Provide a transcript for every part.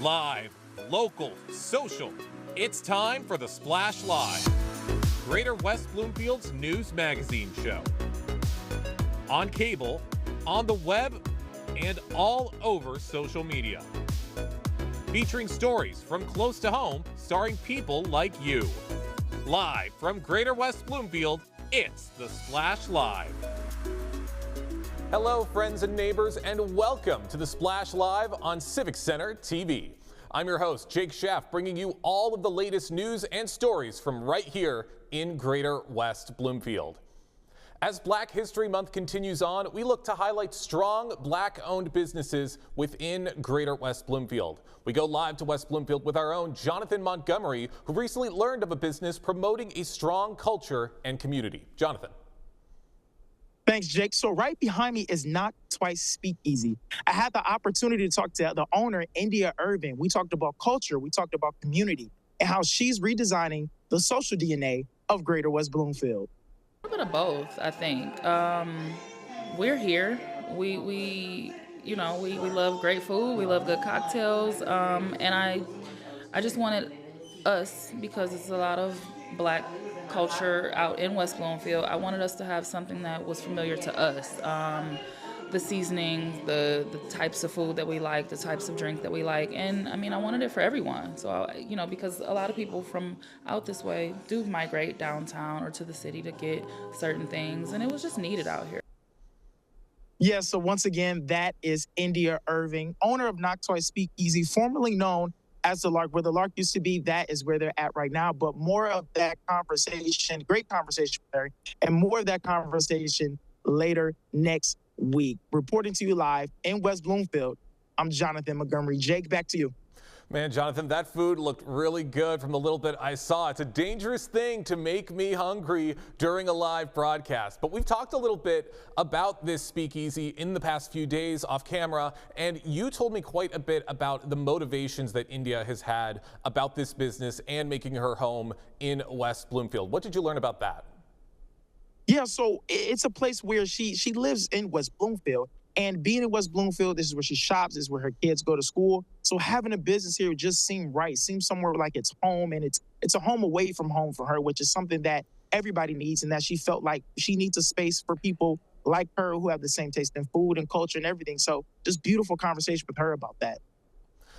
Live, local, social. It's time for the Splash Live, Greater West Bloomfield's news magazine show. On cable, on the web, and all over social media. Featuring stories from close to home, starring people like you. Live from Greater West Bloomfield, it's the Splash Live. Hello, friends and neighbors, and welcome to the Splash Live on Civic Center TV. I'm your host, Jake Schaff, bringing you all of the latest news and stories from right here in Greater West Bloomfield. As Black History Month continues on, we look to highlight strong Black-owned businesses within Greater West Bloomfield. We go live to West Bloomfield with our own Jonathan Montgomery, who recently learned of a business promoting a strong culture and community. Jonathan. Thanks, Jake. So right behind me is Knock Twice Speakeasy. I had the opportunity to talk to the owner, India Irving. We talked about culture, we talked about community, and how she's redesigning the social DNA of Greater West Bloomfield. A little bit of both, I think. We're here. We love great food. We love good cocktails. And I just wanted us, because it's a lot of Black culture out in West Bloomfield, I wanted us to have something that was familiar to us. The seasonings, the types of food that we like, the types of drink that we like. And I mean, I wanted it for everyone. So, because a lot of people from out this way do migrate downtown or to the city to get certain things. And it was just needed out here. Yeah, so once again, that is India Irving, owner of Knock Twice Speakeasy, formerly known as the Lark. Where the Lark used to be, that is where they're at right now. But more of that conversation, great conversation with her, and more of that conversation later next week. Reporting to you live in West Bloomfield, I'm Jonathan Montgomery. Jake, back to you. Man, Jonathan, that food looked really good from the little bit I saw. It's a dangerous thing to make me hungry during a live broadcast. But we've talked a little bit about this speakeasy in the past few days off camera, and you told me quite a bit about the motivations that India has had about this business and making her home in West Bloomfield. What did you learn about that? Yeah, so it's a place where she lives in West Bloomfield. And being in West Bloomfield, this is where she shops, this is where her kids go to school. So having a business here just seemed right, seems somewhere like it's home, and it's a home away from home for her, which is something that everybody needs, and that she felt like she needs a space for people like her who have the same taste in food and culture and everything. So just beautiful conversation with her about that.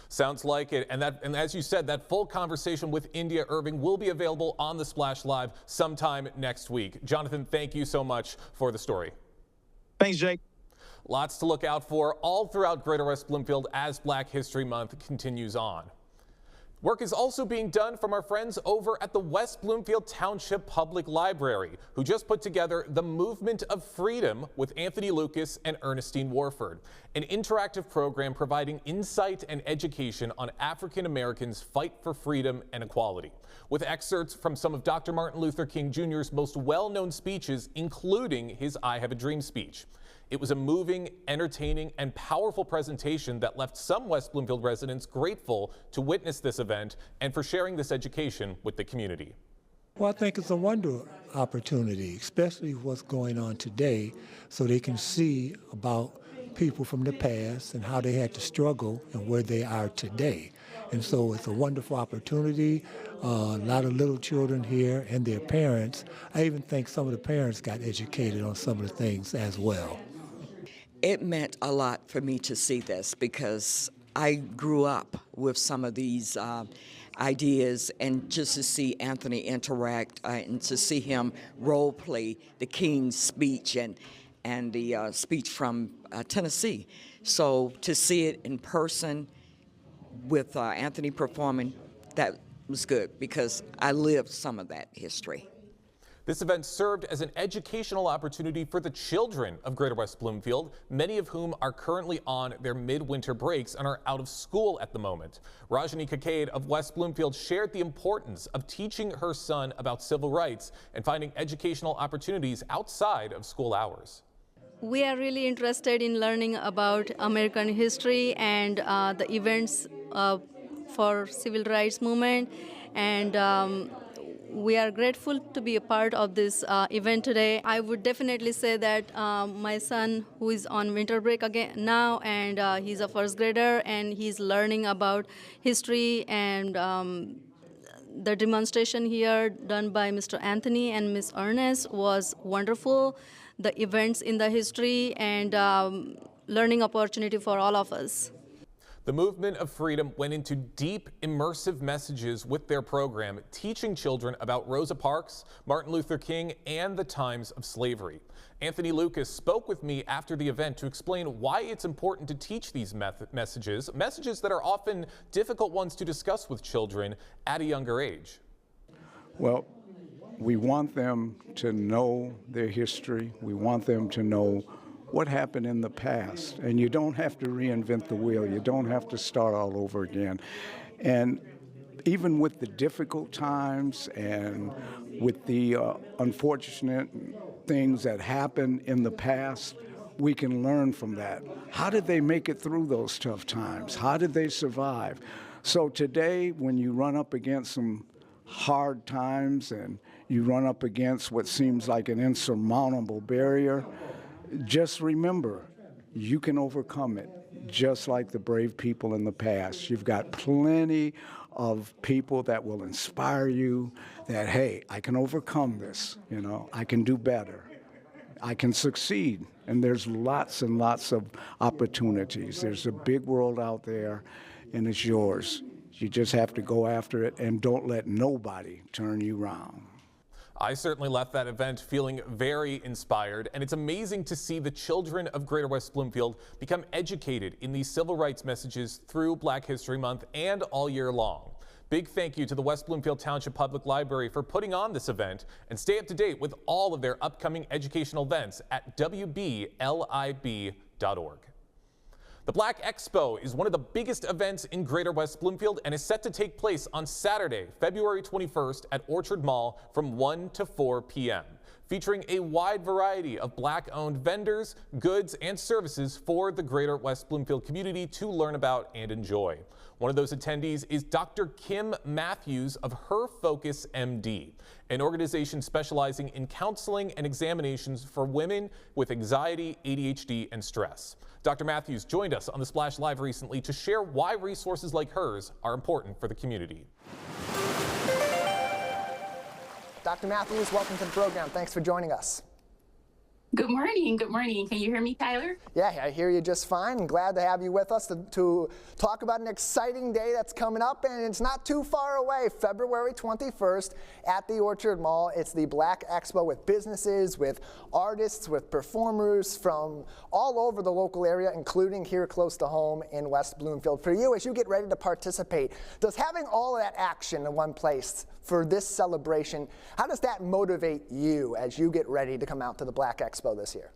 Sounds like it. And as you said, that full conversation with India Irving will be available on the Splash Live sometime next week. Jonathan, thank you so much for the story. Thanks, Jake. Lots to look out for all throughout Greater West Bloomfield as Black History Month continues on. Work is also being done from our friends over at the West Bloomfield Township Public Library, who just put together the Movement of Freedom with Anthony Lucas and Ernestine Warford, an interactive program providing insight and education on African Americans' fight for freedom and equality, with excerpts from some of Dr. Martin Luther King Jr.'s most well-known speeches, including his I Have a Dream speech. It was a moving, entertaining, and powerful presentation that left some West Bloomfield residents grateful to witness this event and for sharing this education with the community. Well, I think it's a wonderful opportunity, especially what's going on today, so they can see about people from the past and how they had to struggle and where they are today. And so it's a wonderful opportunity. A lot of little children here and their parents. I even think some of the parents got educated on some of the things as well. It meant a lot for me to see this because I grew up with some of these ideas, and just to see Anthony interact and to see him role play the King's speech and the speech from Tennessee. So to see it in person with Anthony performing, that was good because I lived some of that history. This event served as an educational opportunity for the children of Greater West Bloomfield, many of whom are currently on their midwinter breaks and are out of school at the moment. Rajani Kakade of West Bloomfield shared the importance of teaching her son about civil rights and finding educational opportunities outside of school hours. We are really interested in learning about American history and the events for civil rights movement, and we are grateful to be a part of this event today. I would definitely say that my son, who is on winter break again now, and he's a first grader, and he's learning about history, and the demonstration here done by Mr. Anthony and Miss Ernest was wonderful. The events in the history and learning opportunity for all of us. The Movement of Freedom went into deep, immersive messages with their program, teaching children about Rosa Parks, Martin Luther King, and the times of slavery. Anthony Lucas spoke with me after the event to explain why it's important to teach these messages that are often difficult ones to discuss with children at a younger age. Well, we want them to know their history. We want them to know what happened in the past. And you don't have to reinvent the wheel. You don't have to start all over again. And even with the difficult times and with the unfortunate things that happened in the past, we can learn from that. How did they make it through those tough times? How did they survive? So today, when you run up against some hard times and you run up against what seems like an insurmountable barrier, just remember, you can overcome it, just like the brave people in the past. You've got plenty of people that will inspire you that, hey, I can overcome this, I can do better, I can succeed. And there's lots and lots of opportunities. There's a big world out there, and it's yours. You just have to go after it, and don't let nobody turn you around. I certainly left that event feeling very inspired, and it's amazing to see the children of Greater West Bloomfield become educated in these civil rights messages through Black History Month and all year long. Big thank you to the West Bloomfield Township Public Library for putting on this event, and stay up to date with all of their upcoming educational events at wblib.org. The Black Expo is one of the biggest events in Greater West Bloomfield and is set to take place on Saturday, February 21st at Orchard Mall from 1 to 4 p.m., featuring a wide variety of Black-owned vendors, goods, and services for the Greater West Bloomfield community to learn about and enjoy. One of those attendees is Dr. Kim Matthews of Her Focus MD, an organization specializing in counseling and examinations for women with anxiety, ADHD, and stress. Dr. Matthews joined us on the Splash Live recently to share why resources like hers are important for the community. Dr. Matthews, welcome to the program. Thanks for joining us. Good morning. Good morning. Can you hear me, Tyler? Yeah, I hear you just fine. I'm glad to have you with us to talk about an exciting day that's coming up, and it's not too far away, February 21st at the Orchard Mall. It's the Black Expo with businesses, with artists, with performers from all over the local area, including here close to home in West Bloomfield. For you, as you get ready to participate, does having all of that action in one place for this celebration, how does that motivate you as you get ready to come out to the Black Expo this year?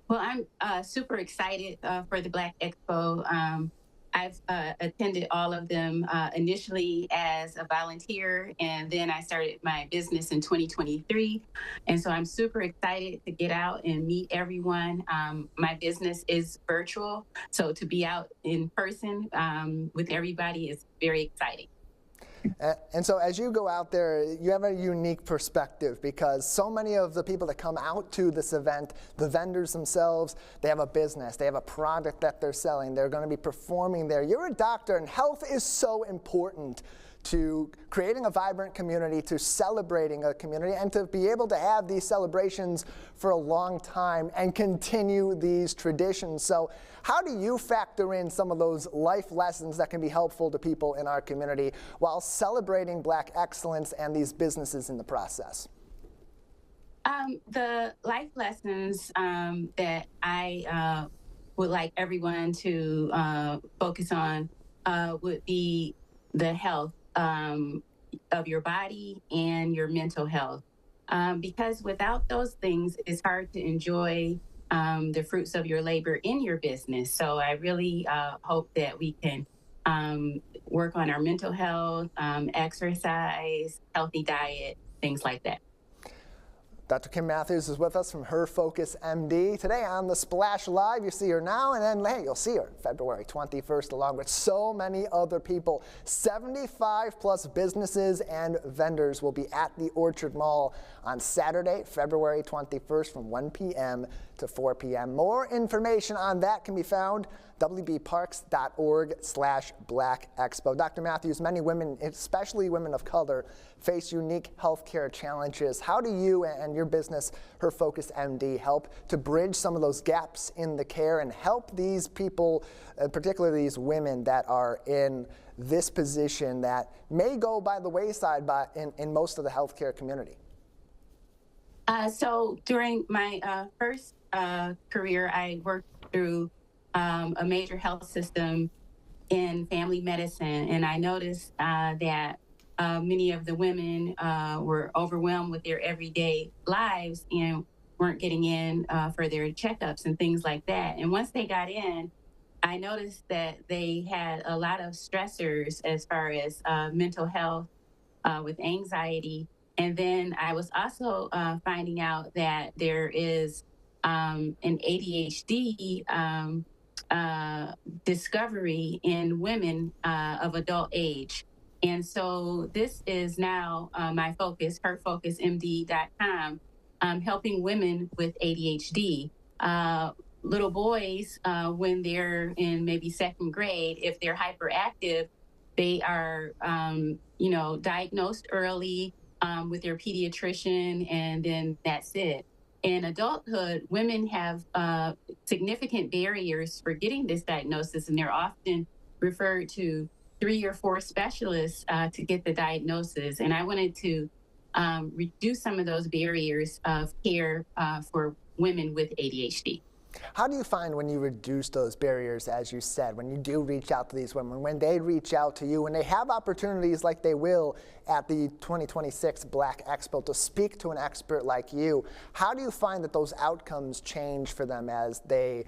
Well, I'm super excited for the Black Expo. I've attended all of them initially as a volunteer, and then I started my business in 2023. And so I'm super excited to get out and meet everyone. My business is virtual, so to be out in person with everybody is very exciting. And so as you go out there, you have a unique perspective because so many of the people that come out to this event, the vendors themselves, they have a business, they have a product that they're selling, they're going to be performing there. You're a doctor, and health is so important to creating a vibrant community, to celebrating a community, and to be able to have these celebrations for a long time and continue these traditions. So how do you factor in some of those life lessons that can be helpful to people in our community while celebrating Black excellence and these businesses in the process? The life lessons that I would like everyone to focus on would be the health of your body and your mental health. Because without those things, it's hard to enjoy the fruits of your labor in your business. So I really hope that we can work on our mental health, exercise, healthy diet, things like that. Dr. Kim Matthews is with us from Her Focus MD. Today on the Splash Live, you see her now, and then, hey, you'll see her February 21st along with so many other people. 75 plus businesses and vendors will be at the Orchard Mall on Saturday, February 21st from 1 p.m. to 4 p.m. More information on that can be found wbparks.org/Black Expo. Dr. Matthews, many women, especially women of color, face unique healthcare challenges. How do you and your business, Her Focus MD, help to bridge some of those gaps in the care and help these people, particularly these women that are in this position that may go by the wayside in most of the healthcare community? So during my first career, I worked through a major health system in family medicine, and I noticed that many of the women were overwhelmed with their everyday lives and weren't getting in for their checkups and things like that. And once they got in, I noticed that they had a lot of stressors as far as mental health with anxiety. And then I was also finding out that there is an ADHD discovery in women of adult age. And so this is now my focus, herfocusmd.com, helping women with ADHD. Little boys, when they're in maybe second grade, if they're hyperactive, they are, diagnosed early with their pediatrician, and then that's it. In adulthood, women have significant barriers for getting this diagnosis, and they're often referred to 3 or 4 specialists to get the diagnosis. And I wanted to reduce some of those barriers of care for women with ADHD. How do you find when you reduce those barriers, as you said, when you do reach out to these women, when they reach out to you, when they have opportunities like they will at the 2026 Black Expo to speak to an expert like you, how do you find that those outcomes change for them as they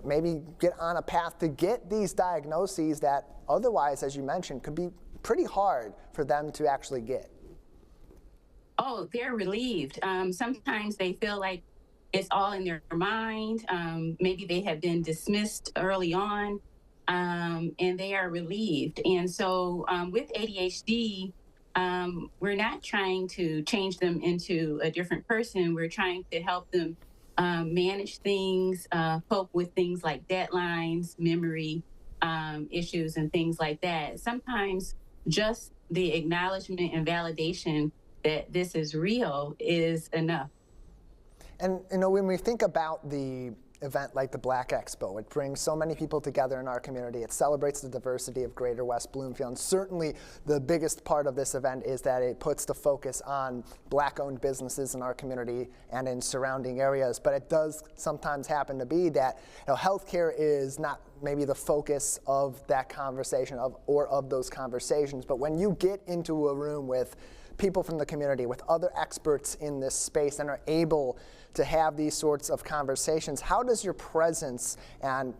maybe get on a path to get these diagnoses that otherwise, as you mentioned, could be pretty hard for them to actually get? Oh, they're relieved. Sometimes they feel like it's all in their mind. Maybe they have been dismissed early on, and they are relieved. And so with ADHD, we're not trying to change them into a different person. We're trying to help them manage things, cope with things like deadlines, memory issues, and things like that. Sometimes just the acknowledgement and validation that this is real is enough. And when we think about the event like the Black Expo, it brings so many people together in our community. It celebrates the diversity of Greater West Bloomfield. And certainly the biggest part of this event is that it puts the focus on Black-owned businesses in our community and in surrounding areas. But it does sometimes happen to be that healthcare is not maybe the focus of that conversation or of those conversations. But when you get into a room with people from the community, with other experts in this space, and are able to have these sorts of conversations, how does your presence and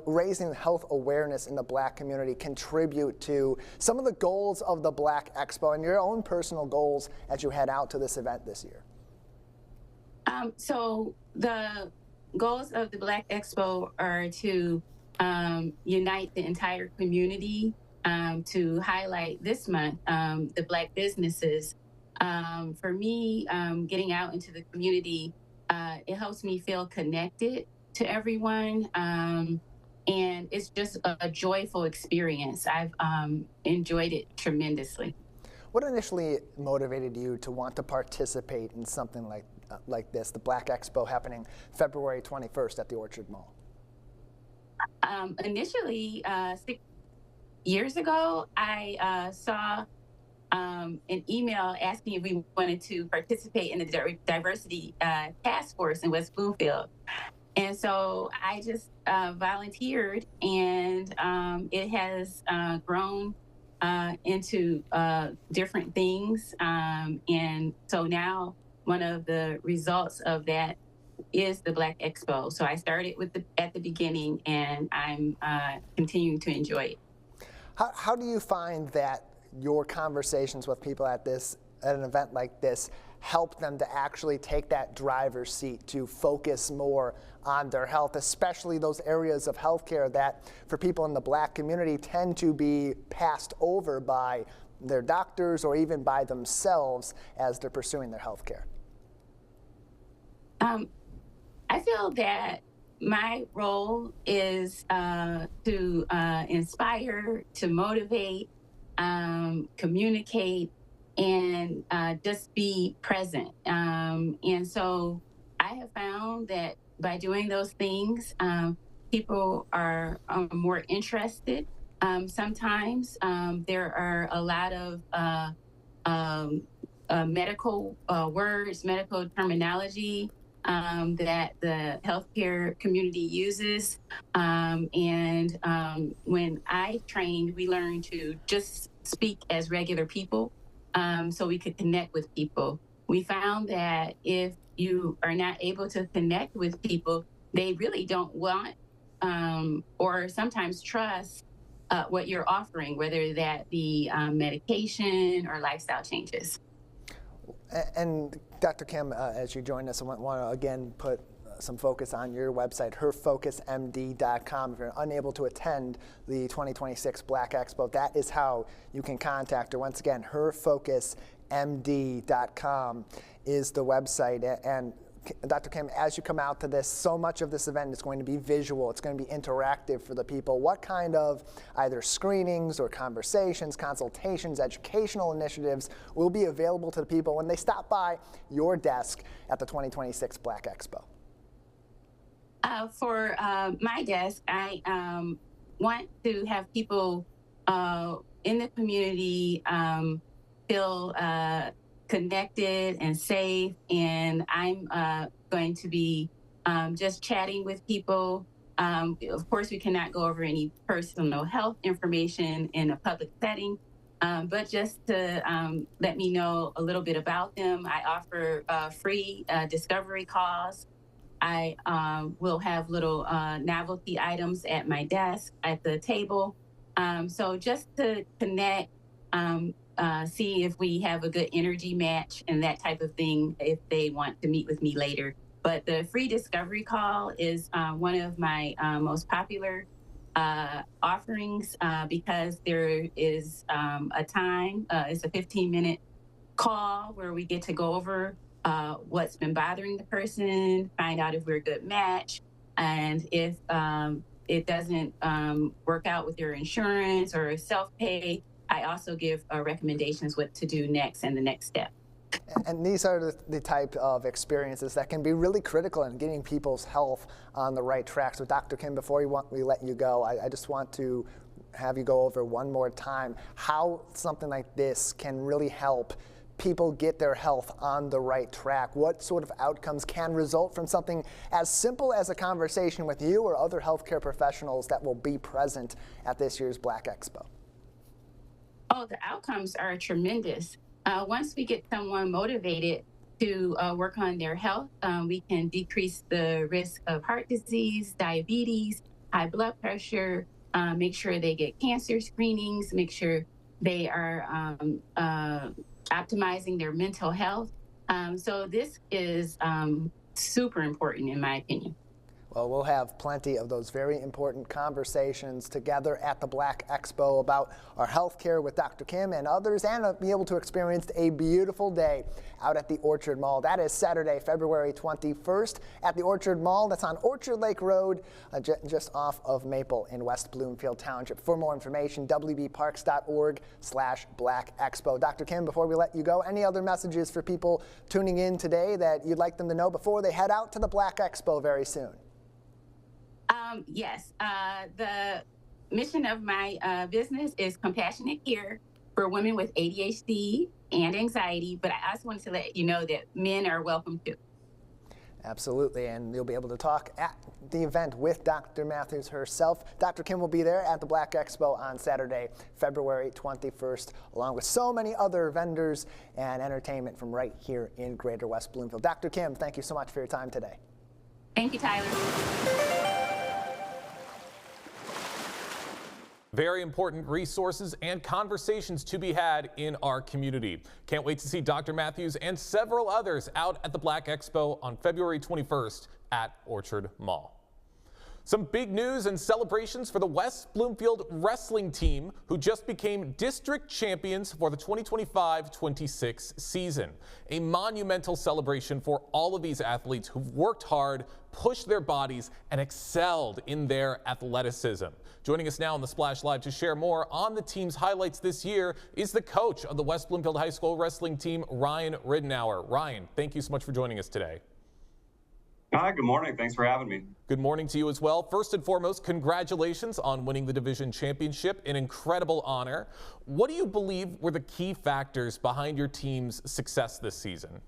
raising health awareness in the Black community contribute to some of the goals of the Black Expo and your own personal goals as you head out to this event this year? So the goals of the Black Expo are to unite the entire community, to highlight this month the Black businesses. For me, getting out into the community, it helps me feel connected to everyone, and it's just a joyful experience. I've enjoyed it tremendously. What initially motivated you to want to participate in something like this, the Black Expo happening February 21st at the Orchard Mall? Initially, 6 years ago, I saw an email asking if we wanted to participate in the diversity task force in West Bloomfield. And so I just volunteered, and it has grown into different things. And so now one of the results of that is the Black Expo. So I started at the beginning, and I'm continuing to enjoy it. How do you find that your conversations with people at an event like this help them to actually take that driver's seat, to focus more on their health, especially those areas of healthcare that for people in the Black community tend to be passed over by their doctors or even by themselves as they're pursuing their healthcare? I feel that my role is to inspire, to motivate, communicate, and just be present. And so I have found that by doing those things, people are more interested. Sometimes there are a lot of medical words, medical terminology that the healthcare community uses. And when I trained, we learned to just speak as regular people so we could connect with people. We found that if you are not able to connect with people, they really don't want or sometimes trust what you're offering, whether that be medication or lifestyle changes. And Dr. Kim, as you join us, I want to again put some focus on your website, herfocusmd.com. If you're unable to attend the 2026 Black Expo, that is how you can contact her. Once again, herfocusmd.com is the website. And Dr. Kim, as you come out to this, so much of this event is going to be visual. It's going to be interactive for the people. What kind of either screenings or conversations, consultations, educational initiatives will be available to the people when they stop by your desk at the 2026 Black Expo? For my desk, I want to have people in the community feel connected and safe, and I'm going to be just chatting with people. Of course, we cannot go over any personal health information in a public setting, but just to let me know a little bit about them. I offer free discovery calls. I will have little novelty items at my desk, at the table. So just to connect, see if we have a good energy match and that type of thing if they want to meet with me later. But the free discovery call is one of my most popular offerings because there is a time, it's a 15-minute call where we get to go over what's been bothering the person, find out if we're a good match, and if it doesn't work out with your insurance or self-pay, I also give recommendations what to do next and the next step. And these are the type of experiences that can be really critical in getting people's health on the right track. So Dr. Kim, before we let you go, I just want to have you go over one more time how something like this can really help people get their health on the right track. What sort of outcomes can result from something as simple as a conversation with you or other healthcare professionals that will be present at this year's Black Expo? Oh, the outcomes are tremendous. Once we get someone motivated to work on their health, we can decrease the risk of heart disease, diabetes, high blood pressure, make sure they get cancer screenings, make sure they are optimizing their mental health. So this is super important in my opinion. Well, we'll have plenty of those very important conversations together at the Black Expo about our healthcare with Dr. Kim and others, and be able to experience a beautiful day out at the Orchard Mall. That is Saturday, February 21st at the Orchard Mall. That's on Orchard Lake Road, just off of Maple in West Bloomfield Township. For more information, wbparks.org/Black Expo. Dr. Kim, before we let you go, any other messages for people tuning in today that you'd like them to know before they head out to the Black Expo very soon? Yes, the mission of my business is compassionate care for women with ADHD and anxiety, but I also wanted to let you know that men are welcome too. Absolutely, and you'll be able to talk at the event with Dr. Matthews herself. Dr. Kim will be there at the Black Expo on Saturday, February 21st, along with so many other vendors and entertainment from right here in Greater West Bloomfield. Dr. Kim, thank you so much for your time today. Thank you, Tyler. Very important resources and conversations to be had in our community. Can't wait to see Dr. Matthews and several others out at the Black Expo on February 21st at Orchard Mall. Some big news and celebrations for the West Bloomfield wrestling team, who just became district champions for the 2025-26 season. A monumental celebration for all of these athletes who've worked hard, pushed their bodies, and excelled in their athleticism. Joining us now on the Splash Live to share more on the team's highlights this year is the coach of the West Bloomfield High School wrestling team, Ryan Ridenour. Ryan, thank you so much for joining us today. Hi, good morning. Thanks for having me. Good morning to you as well. First and foremost, congratulations on winning the division championship, an incredible honor. What do you believe were the key factors behind your team's success this season?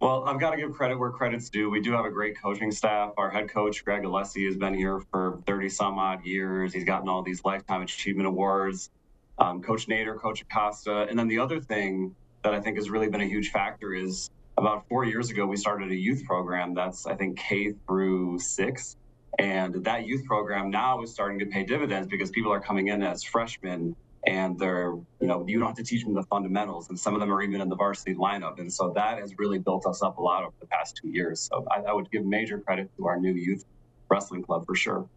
Well, I've got to give credit where credit's due. We do have a great coaching staff. Our head coach, Greg Alessi, has been here for 30 some odd years. He's gotten all these Lifetime Achievement Awards. Coach Nader, Coach Acosta. And then the other thing that I think has really been a huge factor is about 4 years ago, we started a youth program that's, I think, K through 6. And that youth program now is starting to pay dividends because people are coming in as freshmen and they're, you don't have to teach them the fundamentals. And some of them are even in the varsity lineup. And so that has really built us up a lot over the past 2 years. So I would give major credit to our new youth wrestling club for sure.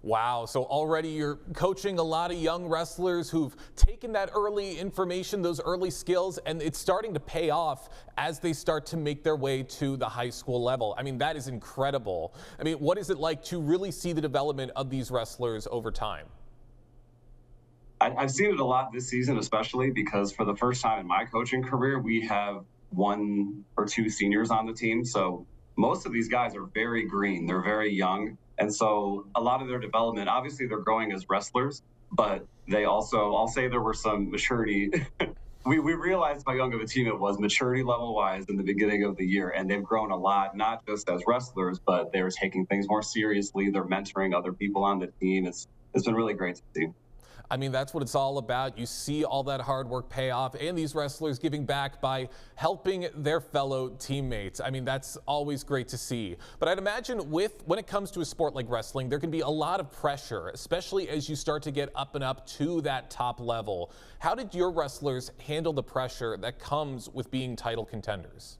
Wow, so already you're coaching a lot of young wrestlers who've taken that early information, those early skills, and it's starting to pay off as they start to make their way to the high school level. I mean, that is incredible. I mean, what is it like to really see the development of these wrestlers over time? I've seen it a lot this season, especially because for the first time in my coaching career, we have 1 or 2 seniors on the team. So most of these guys are very green. They're very young. And so a lot of their development, obviously they're growing as wrestlers, but they also, I'll say there were some maturity. we realized how young of a team it was maturity level wise in the beginning of the year. And they've grown a lot, not just as wrestlers, but they're taking things more seriously. They're mentoring other people on the team. It's been really great to see. I mean, that's what it's all about. You see all that hard work pay off and these wrestlers giving back by helping their fellow teammates. I mean, that's always great to see. But I'd imagine when it comes to a sport like wrestling, there can be a lot of pressure, especially as you start to get up and up to that top level. How did your wrestlers handle the pressure that comes with being title contenders?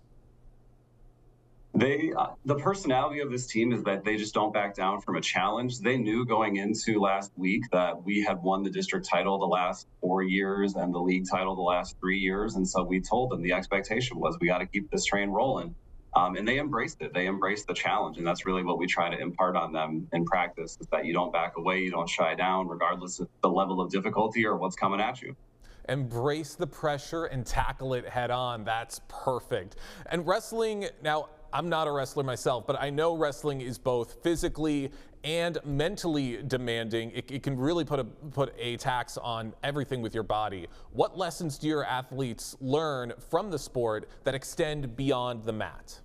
The personality of this team is that they just don't back down from a challenge. They knew going into last week that we had won the district title the last 4 years and the league title the last 3 years. And so we told them the expectation was we got to keep this train rolling. And they embraced it. They embraced the challenge. And that's really what we try to impart on them in practice, is that you don't back away, you don't shy down, regardless of the level of difficulty or what's coming at you. Embrace the pressure and tackle it head on. That's perfect. And wrestling, now, I'm not a wrestler myself, but I know wrestling is both physically and mentally demanding. It can really put a tax on everything with your body. What lessons do your athletes learn from the sport that extend beyond the mat?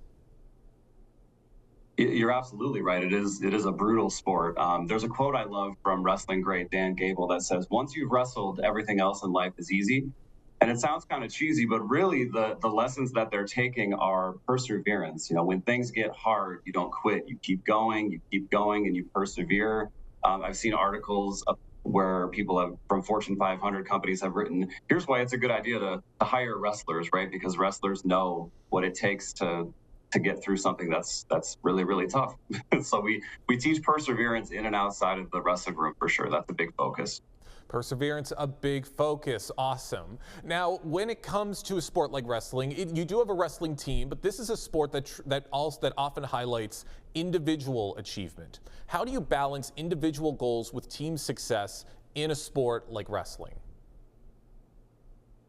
You're absolutely right. It is a brutal sport. There's a quote I love from wrestling great Dan Gable that says, "Once you've wrestled, everything else in life is easy." And it sounds kind of cheesy, but really the lessons that they're taking are perseverance. When things get hard, you don't quit. You keep going, and you persevere. I've seen articles where people from Fortune 500 companies have written, here's why it's a good idea to hire wrestlers, right? Because wrestlers know what it takes to get through something that's really, really tough. So we teach perseverance in and outside of the wrestling room for sure. That's a big focus. Perseverance, a big focus. Awesome. Now, when it comes to a sport like wrestling, you do have a wrestling team, but this is a sport that often highlights individual achievement. How do you balance individual goals with team success in a sport like wrestling?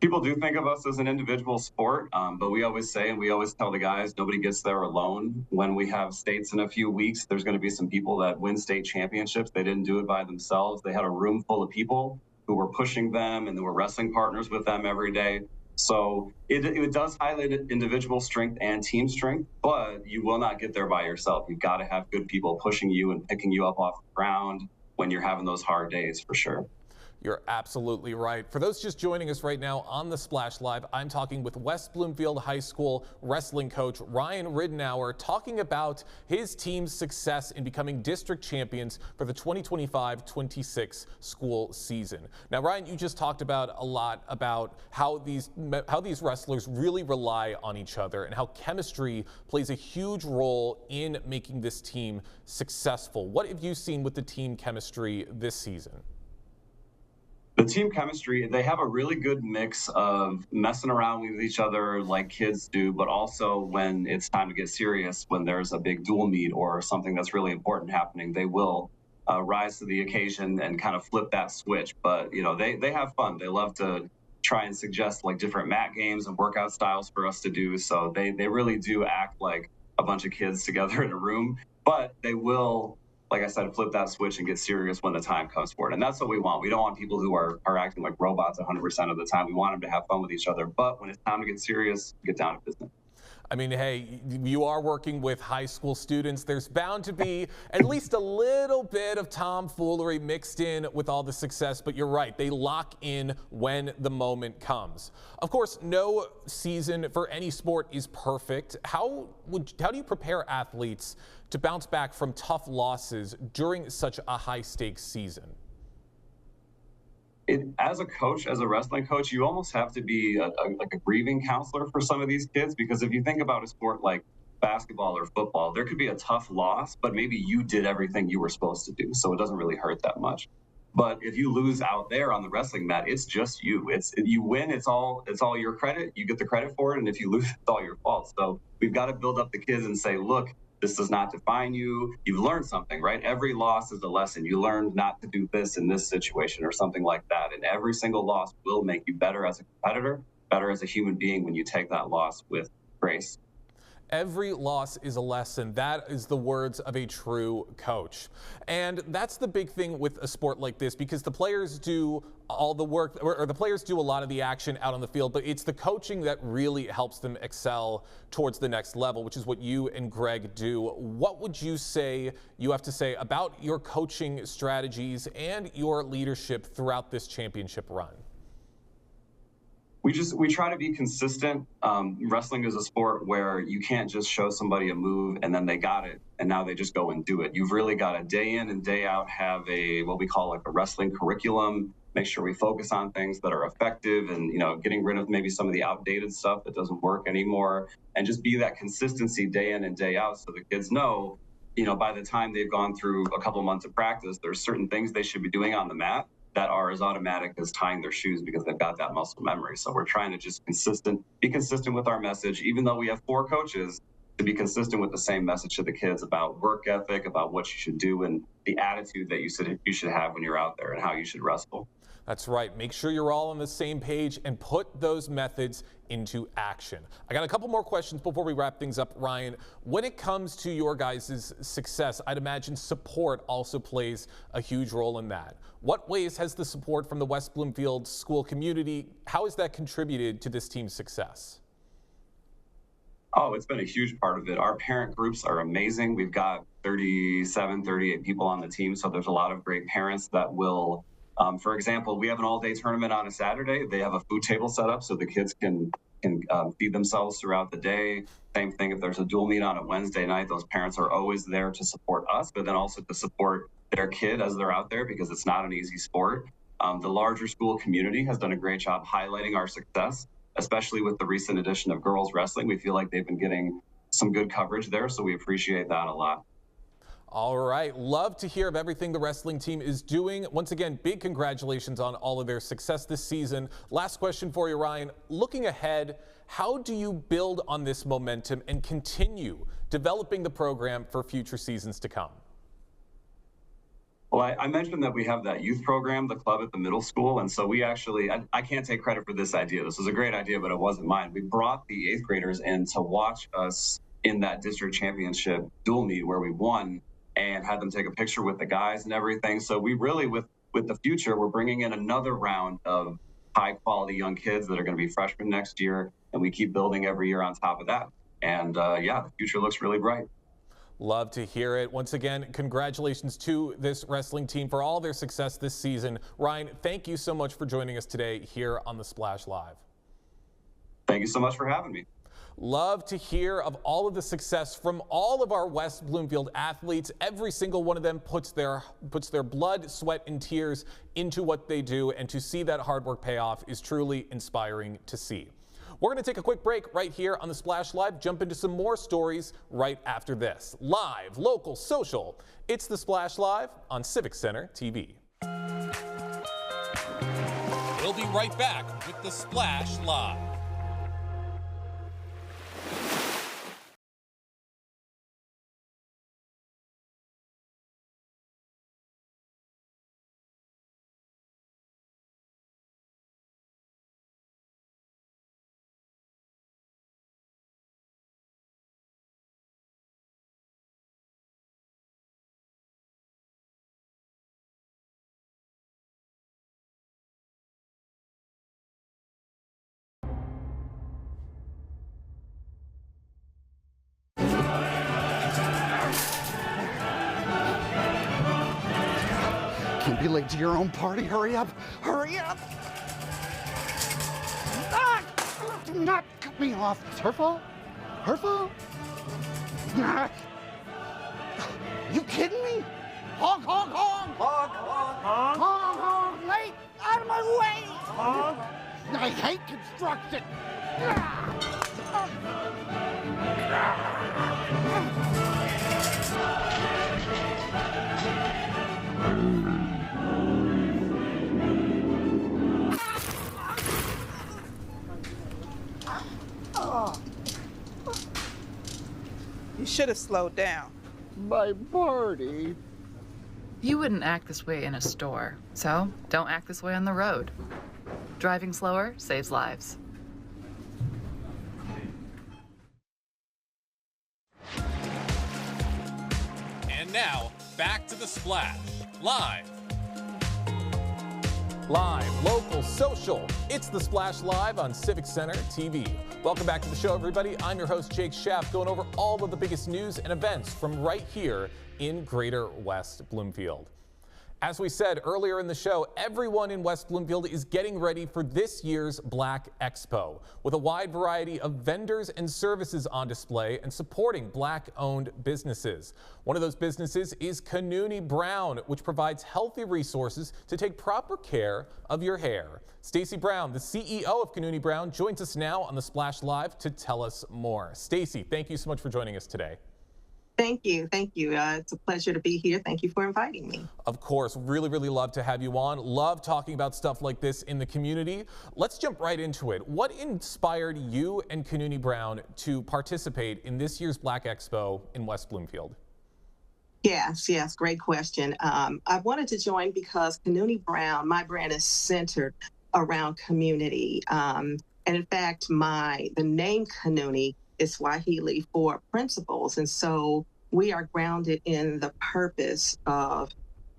People do think of us as an individual sport, but we always say, and we always tell the guys, nobody gets there alone. When we have states in a few weeks, there's going to be some people that win state championships. They didn't do it by themselves. They had a room full of people who were pushing them and who were wrestling partners with them every day. So it does highlight individual strength and team strength, but you will not get there by yourself. You've got to have good people pushing you and picking you up off the ground when you're having those hard days, for sure. You're absolutely right. For those just joining us right now on the Splash Live, I'm talking with West Bloomfield High School wrestling coach Ryan Ridenour, talking about his team's success in becoming district champions for the 2025-26 school season. Now, Ryan, you just talked about a lot about how these wrestlers really rely on each other and how chemistry plays a huge role in making this team successful. What have you seen with the team chemistry this season? The team chemistry, they have a really good mix of messing around with each other like kids do, but also when it's time to get serious, when there's a big dual meet or something that's really important happening, they will rise to the occasion and kind of flip that switch. But, you know, they have fun. They love to try and suggest like different mat games and workout styles for us to do. So they really do act like a bunch of kids together in a room, but they will, like I said, flip that switch and get serious when the time comes for it. And that's what we want. We don't want people who are acting like robots 100% of the time. We want them to have fun with each other. But when it's time to get serious, get down to business. I mean, hey, you are working with high school students. There's bound to be at least a little bit of tomfoolery mixed in with all the success, but you're right. They lock in when the moment comes. Of course, no season for any sport is perfect. How do you prepare athletes to bounce back from tough losses during such a high-stakes season? As a coach, as a wrestling coach, you almost have to be like a grieving counselor for some of these kids, because if you think about a sport like basketball or football, there could be a tough loss, but maybe you did everything you were supposed to do, so it doesn't really hurt that much. But if you lose out there on the wrestling mat, it's just you. You win, it's all your credit. You get the credit for it, and if you lose, it's all your fault. So we've got to build up the kids and say, look, this does not define you. You've learned something, right? Every loss is a lesson. You learned not to do this in this situation or something like that. And every single loss will make you better as a competitor, better as a human being when you take that loss with grace. Every loss is a lesson. That is the words of a true coach. And that's the big thing with a sport like this, because the players do all the work, or the players do a lot of the action out on the field, but it's the coaching that really helps them excel towards the next level, which is what you and Greg do. What would you say you have to say about your coaching strategies and your leadership throughout this championship run? We try to be consistent. Wrestling is a sport where you can't just show somebody a move and then they got it and now they just go and do it. You've really got to day in and day out have what we call like a wrestling curriculum. Make sure we focus on things that are effective and, you know, getting rid of maybe some of the outdated stuff that doesn't work anymore, and just be that consistency day in and day out, so the kids know, you know, by the time they've gone through a couple months of practice, there's certain things they should be doing on the mat that are as automatic as tying their shoes, because they've got that muscle memory. So we're trying to just be consistent with our message, even though we have 4 coaches, to be consistent with the same message to the kids about work ethic, about what you should do, and the attitude that you should have when you're out there and how you should wrestle. That's right. Make sure you're all on the same page and put those methods into action. I got a couple more questions before we wrap things up, Ryan. When it comes to your guys' success, I'd imagine support also plays a huge role in that. What ways has the support from the West Bloomfield school community, how has that contributed to this team's success? Oh, it's been a huge part of it. Our parent groups are amazing. We've got 38 people on the team, so there's a lot of great parents that will, for example, we have an all-day tournament on a Saturday. They have a food table set up so the kids can feed themselves throughout the day. Same thing if there's a dual meet on a Wednesday night, those parents are always there to support us, but then also to support their kid as they're out there, because it's not an easy sport. The larger school community has done a great job highlighting our success, especially with the recent addition of girls wrestling. We feel like they've been getting some good coverage there, so we appreciate that a lot. All right, love to hear of everything the wrestling team is doing. Once again, big congratulations on all of their success this season. Last question for you, Ryan. Looking ahead, how do you build on this momentum and continue developing the program for future seasons to come? Well, I mentioned that we have that youth program, the club at the middle school, and so we actually, I can't take credit for this idea. This was a great idea, but it wasn't mine. We brought the 8th graders in to watch us in that district championship dual meet where we won, and had them take a picture with the guys and everything. So we really, with the future, we're bringing in another round of high quality young kids that are going to be freshmen next year, and we keep building every year on top of that. And yeah, the future looks really bright. Love to hear it. Once again, congratulations to this wrestling team for all their success this season. Ryan, thank you so much for joining us today here on the Splash Live. Thank you so much for having me. Love to hear of all of the success from all of our West Bloomfield athletes. Every single one of them puts their blood, sweat, and tears into what they do, and to see that hard work pay off is truly inspiring to see. We're going to take a quick break right here on the Splash Live, jump into some more stories right after this. Live, local, social. It's the Splash Live on Civic Center TV. We'll be right back with the Splash Live. Can't be late to your own party. Hurry up! Hurry up! Ah! Do not cut me off. It's her fault. Her fault. Ah! You kidding me? Honk, honk, honk! Honk, honk, honk! Honk, honk! Late! Out of my way! Honk! I hate construction. You should have slowed down. My party. You wouldn't act this way in a store, so don't act this way on the road. Driving slower saves lives. And now, back to the Splash, live. Live, local, social. It's the Splash Live on Civic Center TV. Welcome back to the show, everybody. I'm your host, Jake Schaff, going over all of the biggest news and events from right here in Greater West Bloomfield. As we said earlier in the show, everyone in West Bloomfield is getting ready for this year's Black Expo, with a wide variety of vendors and services on display and supporting Black-owned businesses. One of those businesses is Canuni Brown, which provides healthy resources to take proper care of your hair. Stacy Brown, the CEO of Canuni Brown, joins us now on the Splash Live to tell us more. Stacy, thank you so much for joining us today. Thank you. Thank you. It's a pleasure to be here. Thank you for inviting me. Of course, really love to have you on. Love talking about stuff like this in the community. Let's jump right into it. What inspired you and Canuni Brown to participate in this year's Black Expo in West Bloomfield? Yes. Great question. I wanted to join because Canuni Brown, my brand, is centered around community. And in fact, the name Canuni is Swahili for principles. And so we are grounded in the purpose of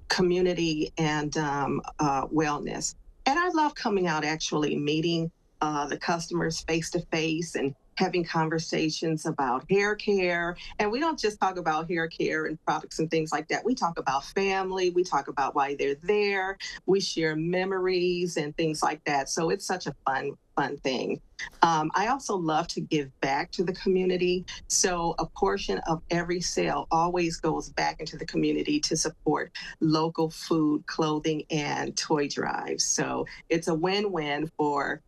community and wellness. And I love coming out, actually meeting the customers face to face and having conversations about hair care. And we don't just talk about hair care and products and things like that. We talk about family. We talk about why they're there. We share memories and things like that. So it's such a fun thing. I also love to give back to the community. So a portion of every sale always goes back into the community to support local food, clothing, and toy drives. So it's a win-win for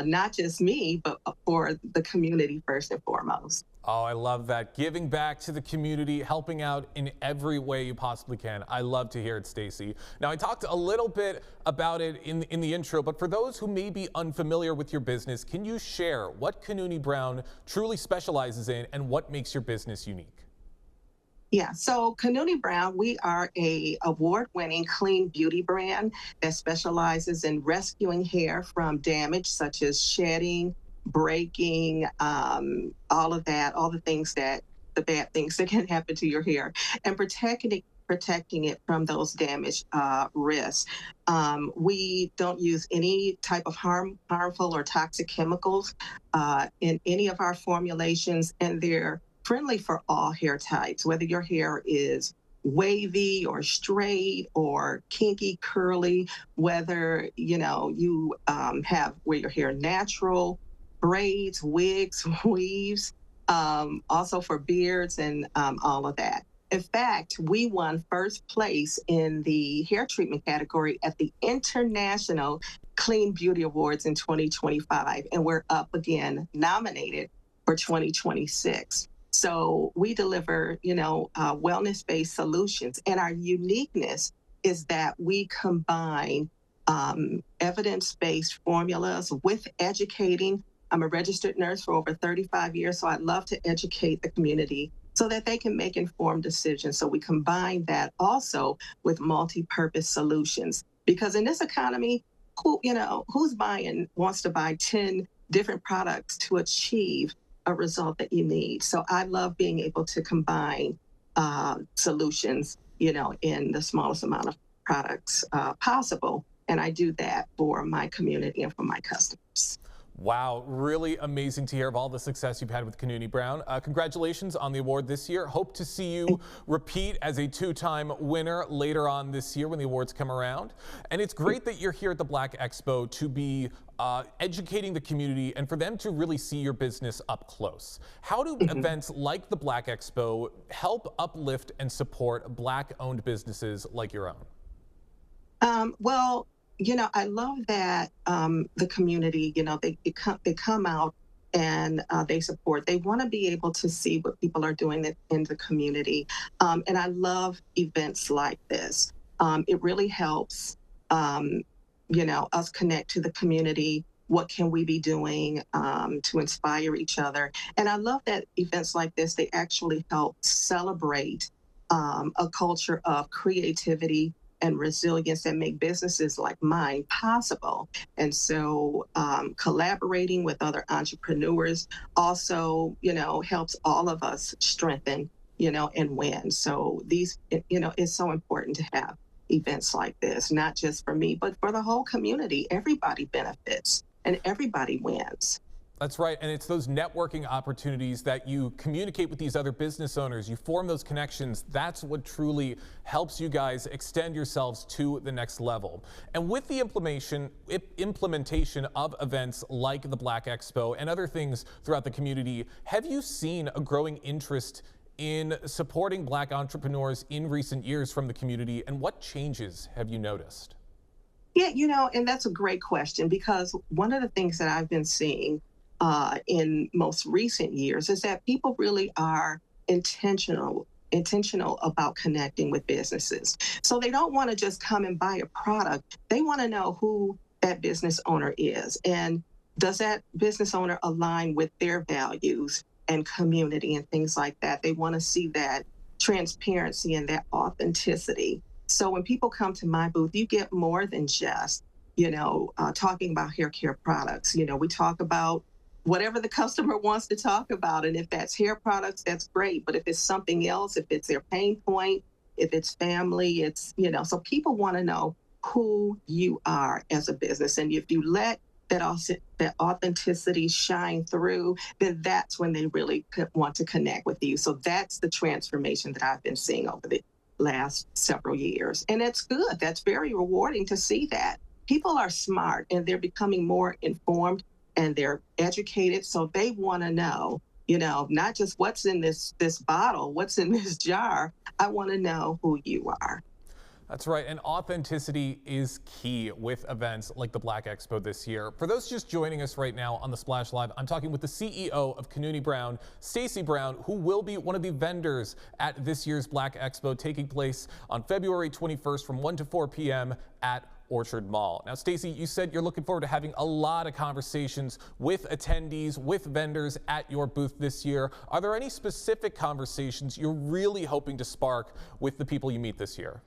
not just me, but for the community first and foremost. Oh, I love that. Giving back to the community, helping out in every way you possibly can. I love to hear it, Stacy. Now, I talked a little bit about it in the intro, but for those who may be unfamiliar with your business, can you share what Canuni Brown truly specializes in and what makes your business unique? Yeah, so Canuni Brown, we are a award-winning clean beauty brand that specializes in rescuing hair from damage such as shedding, breaking, all of that, all the bad things that can happen to your hair, and protecting it from those damage risks. We don't use any type of harmful or toxic chemicals in any of our formulations, and they're friendly for all hair types, whether your hair is wavy or straight or kinky, curly, whether, you have wear your hair natural, braids, wigs, weaves, also for beards and all of that. In fact, we won first place in the hair treatment category at the International Clean Beauty Awards in 2025, and we're up again, nominated for 2026. So we deliver, wellness-based solutions, and our uniqueness is that we combine evidence-based formulas with educating. I'm a registered nurse for over 35 years, so I love to educate the community so that they can make informed decisions. So we combine that also with multi-purpose solutions. Because in this economy, who's wants to buy 10 different products to achieve a result that you need? So I love being able to combine solutions, in the smallest amount of products possible. And I do that for my community and for my customers. Wow, really amazing to hear of all the success you've had with Canuni Brown. Congratulations on the award this year. Hope to see you repeat as a two-time winner later on this year when the awards come around. And it's great that you're here at the Black Expo to be educating the community and for them to really see your business up close. How do events like the Black Expo help uplift and support Black-owned businesses like your own? Well, I love that the community, they come out and they support. They want to be able to see what people are doing in the community. And I love events like this. It really helps, us connect to the community. What can we be doing to inspire each other? And I love that events like this, they actually help celebrate a culture of creativity and resilience that make businesses like mine possible. And so collaborating with other entrepreneurs also, helps all of us strengthen, and win. So these, it's so important to have events like this, not just for me, but for the whole community. Everybody benefits and everybody wins. That's right, and it's those networking opportunities that you communicate with these other business owners, you form those connections. That's what truly helps you guys extend yourselves to the next level. And with the implementation of events like the Black Expo and other things throughout the community, have you seen a growing interest in supporting Black entrepreneurs in recent years from the community, and what changes have you noticed? Yeah, and that's a great question, because one of the things that I've been seeing in most recent years is that people really are intentional about connecting with businesses. So they don't want to just come and buy a product. They want to know who that business owner is, and does that business owner align with their values and community and things like that. They want to see that transparency and that authenticity. So when people come to my booth, you get more than just, talking about hair care products. We talk about whatever the customer wants to talk about. And if that's hair products, that's great. But if it's something else, if it's their pain point, if it's family, it's, so people want to know who you are as a business. And if you let that authenticity shine through, then that's when they really want to connect with you. So that's the transformation that I've been seeing over the last several years. And it's good. That's very rewarding to see that. People are smart and they're becoming more informed and they're educated. So they want to know, not just what's in this bottle, what's in this jar. I want to know who you are. That's right, and authenticity is key with events like the Black Expo this year. For those just joining us right now on the Splash Live, I'm talking with the CEO of Canuni Brown, Stacey Brown, who will be one of the vendors at this year's Black Expo, taking place on February 21st from 1 to 4 p.m. at Orchard Mall. Now, Stacey, you said you're looking forward to having a lot of conversations with attendees, with vendors at your booth this year. Are there any specific conversations you're really hoping to spark with the people you meet this year?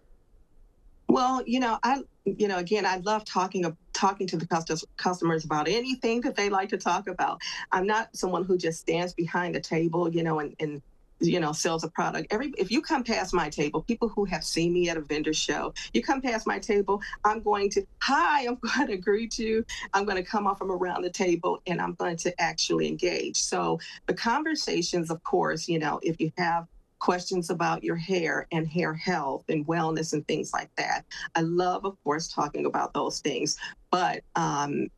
Well, again, I love talking to the customers about anything that they like to talk about. I'm not someone who just stands behind the table, and sells a product. If you come past my table, people who have seen me at a vendor show, you come past my table, I'm going to greet you. I'm going to come off from around the table, and I'm going to actually engage. So the conversations, of course, if you have questions about your hair and hair health and wellness and things like that, I love, of course, talking about those things. But there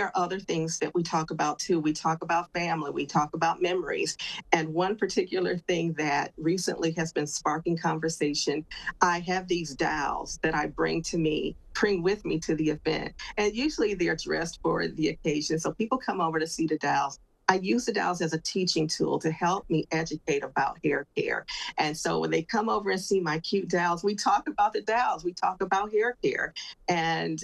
are other things that we talk about too. We talk about family, we talk about memories. And one particular thing that recently has been sparking conversation, I have these dowels that I bring with me to the event. And usually they're dressed for the occasion. So people come over to see the dowels. I use the dowels as a teaching tool to help me educate about hair care. And so when they come over and see my cute dowels, we talk about the dowels, we talk about hair care. And,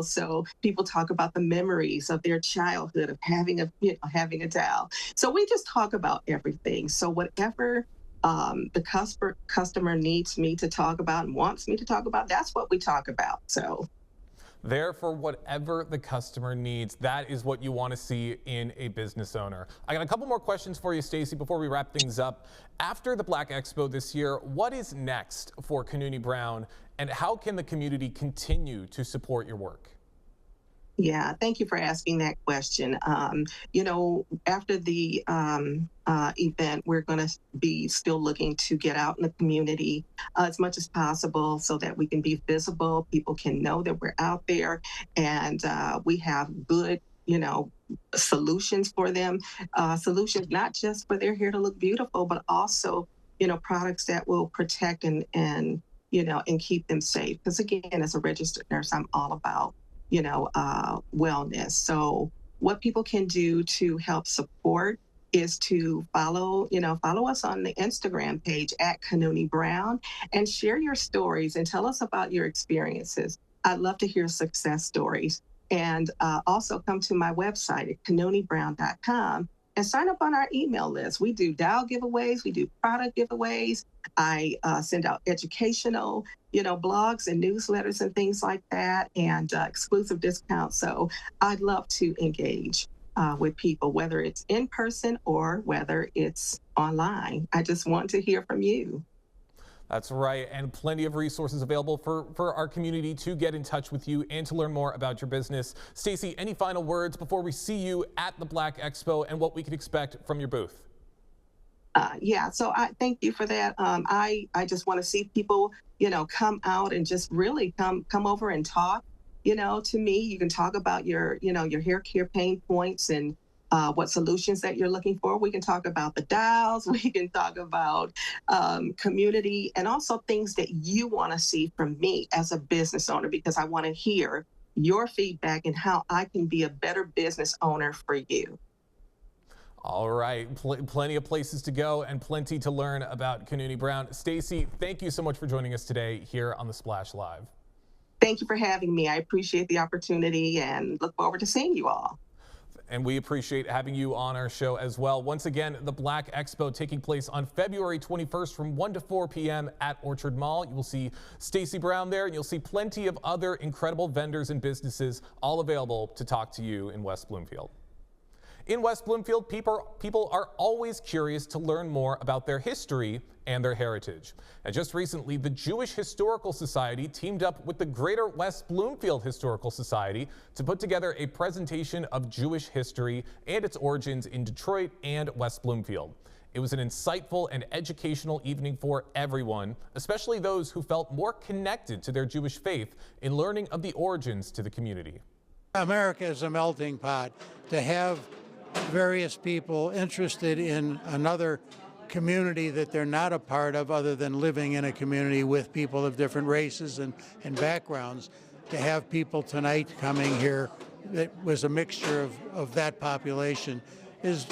so people talk about the memories of their childhood of having a dowel. So we just talk about everything. So whatever the customer needs me to talk about and wants me to talk about, that's what we talk about. So there for whatever the customer needs. That is what you want to see in a business owner. I got a couple more questions for you, Stacey, before we wrap things up. After the Black Expo this year, what is next for Canuni Brown, and how can the community continue to support your work? Yeah, thank you for asking that question. After the event, we're going to be still looking to get out in the community as much as possible so that we can be visible. People can know that we're out there, and we have good, solutions for them. Solutions not just for their hair to look beautiful, but also, products that will protect and keep them safe. Because again, as a registered nurse, I'm all about wellness. So what people can do to help support is to follow us on the Instagram page at Canuni Brown and share your stories and tell us about your experiences. I'd love to hear success stories. And also come to my website at canunibrown.com and sign up on our email list. We do dowel giveaways, we do product giveaways. I send out educational, blogs and newsletters and things like that, and exclusive discounts. So I'd love to engage with people, whether it's in person or whether it's online. I just want to hear from you. That's right, and plenty of resources available for our community to get in touch with you and to learn more about your business. Stacey, any final words before we see you at the Black Expo and what we can expect from your booth? So I thank you for that. I just want to see people, come out and just really come over and talk, to me. You can talk about your hair care pain points and what solutions that you're looking for. We can talk about the dowels. We can talk about community and also things that you want to see from me as a business owner, because I want to hear your feedback and how I can be a better business owner for you. All right, plenty of places to go and plenty to learn about Canuni Brown. Stacey, thank you so much for joining us today here on the Splash Live. Thank you for having me. I appreciate the opportunity and look forward to seeing you all. And we appreciate having you on our show as well. Once again, the Black Expo taking place on February 21st from 1 to 4 p.m. at Orchard Mall. You will see Stacey Brown there, and you'll see plenty of other incredible vendors and businesses all available to talk to you in West Bloomfield. In West Bloomfield, people are always curious to learn more about their history and their heritage. And just recently, the Jewish Historical Society teamed up with the Greater West Bloomfield Historical Society to put together a presentation of Jewish history and its origins in Detroit and West Bloomfield. It was an insightful and educational evening for everyone, especially those who felt more connected to their Jewish faith in learning of the origins to the community. America is a melting pot. To have various people interested in another community that they're not a part of other than living in a community with people of different races and backgrounds, to have people tonight coming here that was a mixture of that population is